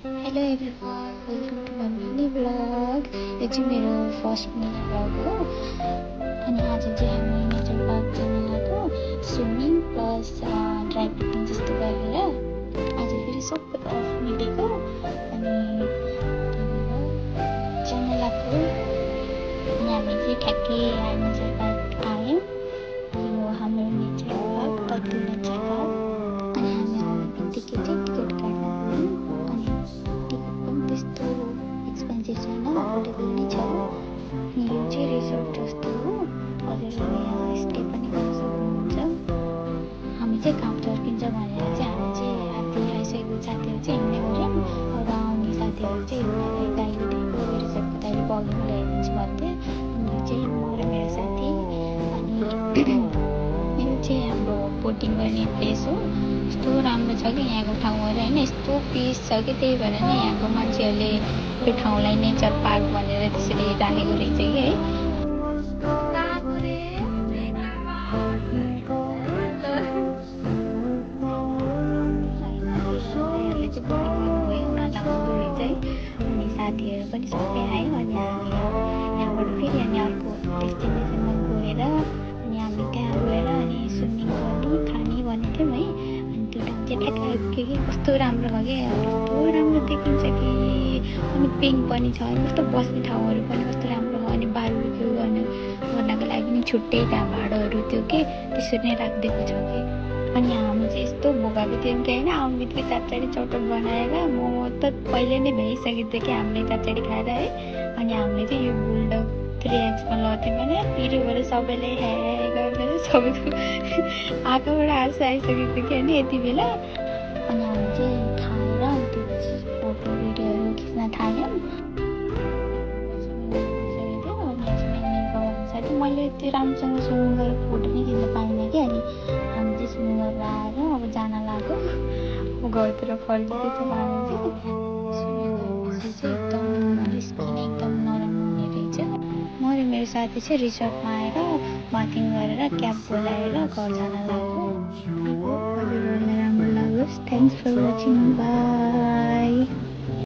Hello everyone, welcome to my mini vlog. यो चाहिँ मेरो फर्स्ट मिनी भ्लग हो। अनि आज चाहिँ हामी नेचर पार्क जान लाग्यो, स्विमिङ प्लस ड्राई पिकनिक जस्तो गरेर। आज फेरि सबै अफ मिलेको अनि जान लाग्यो। अनि हामी चाहिँ ठ्याक्कै नेचर पार्क आयौँ। यो हाम्रो नेचर पार्क तत्तु नेचर पार्क। अनि हामी आउने बित्तिकै चाहिँ टिकट काट्न गयौँ। अनि टिकट पनि त्यस्तो एक्सपेन्सिभ छैन, अफोर्डेबल नै छ। अनि यो चाहिँ रिसोर्ट जस्तो हो, हजुरहरूले यहाँ स्टे पनि गर्न सक्नुहुन्छ। हामी चाहिँ काम चर्किन्छ भनेर चाहिँ हामी चाहिँ राति आइसकेको साथीहरू चाहिँ हिँड्ने गऱ्यौँ। र आउने साथीहरू चाहिँ उनीहरूलाई गाइड रिसोर्टको तारिक अघि ल्याइदिन्छु भन्थे। अनि यो चाहिँ म र मेरो साथी। अनि यो चाहिँ हाम्रो बोटिङ गर्ने प्लेस हो। यस्तो राम्रो छ कि यहाँको ठाउँहरू होइन, यस्तो पिस छ कि त्यही भएर नै यहाँको मान्छेहरूले यो ठाउँलाई नेचर पार्क भनेर त्यसरी राखेको रहेछ कि है। अनि साथीहरू पनि सबै आयो। अनि हामी यहाँबाट फेरि अनि अर्को डेस्टिनेसनमा गएर अनि हामी त्यहाँ गएर अनि स्विमिङ गर्ने खाने भनेको थियौँ है। अनि त्यो ठाउँ चाहिँ ठ्याक्क आइपुग्यो कि कस्तो राम्रो भयो क्या, कस्तो राम्रो देखिन्छ कि। अनि पिङ्क पनि छ, कस्तो बस्ने ठाउँहरू पनि कस्तो राम्रो हो। अनि बारबेक्यू गर्नको लागि पनि छुट्टै त्यहाँ भाँडोहरू थियो कि त्यसरी नै राखिदिएको छ कि। अनि हामी चाहिँ यस्तो भोकाएको थियौँ कि होइन, आउने बित्तिकै चारचाडी चौटक बनाएर मोमो त पहिले नै भ्याइसकेको थियो कि हामीले चारचाडी खाएर है। अनि हामीले चाहिँ यो बुलडग 3Xमा लगाउँथ्यौँ भने पिरोबाट सबैले ह्या गरेर सबैको आँखाबाट आँसु आइसकेको थियो कि होइन यति बेला। अनि हामी चाहिँ खाएर अनि त्यसपछि फोटो भिडियोहरू खिच्न थाल्यौँ। मैले त्यो राम्रोसँग स्विमिङ गरेर फोटो नै खिच्न पाइनँ कि। अनि हामी चाहिँ स्विमिङ गरेर आएर अब जान लाग्यो, अब घरतिर फर्किँदैछ हामी चाहिँ। स्विमिङ गरेपछि चाहिँ एकदम स्किन एकदम नरम हुने रहेछ। म र मेरो साथी चाहिँ रिसोर्टमा आएर बाथिङ गरेर क्याब बोलाएर घर जान लाग्यो। हजुरहरूलाई राम्रो लागोस्। Thanks for watching, by.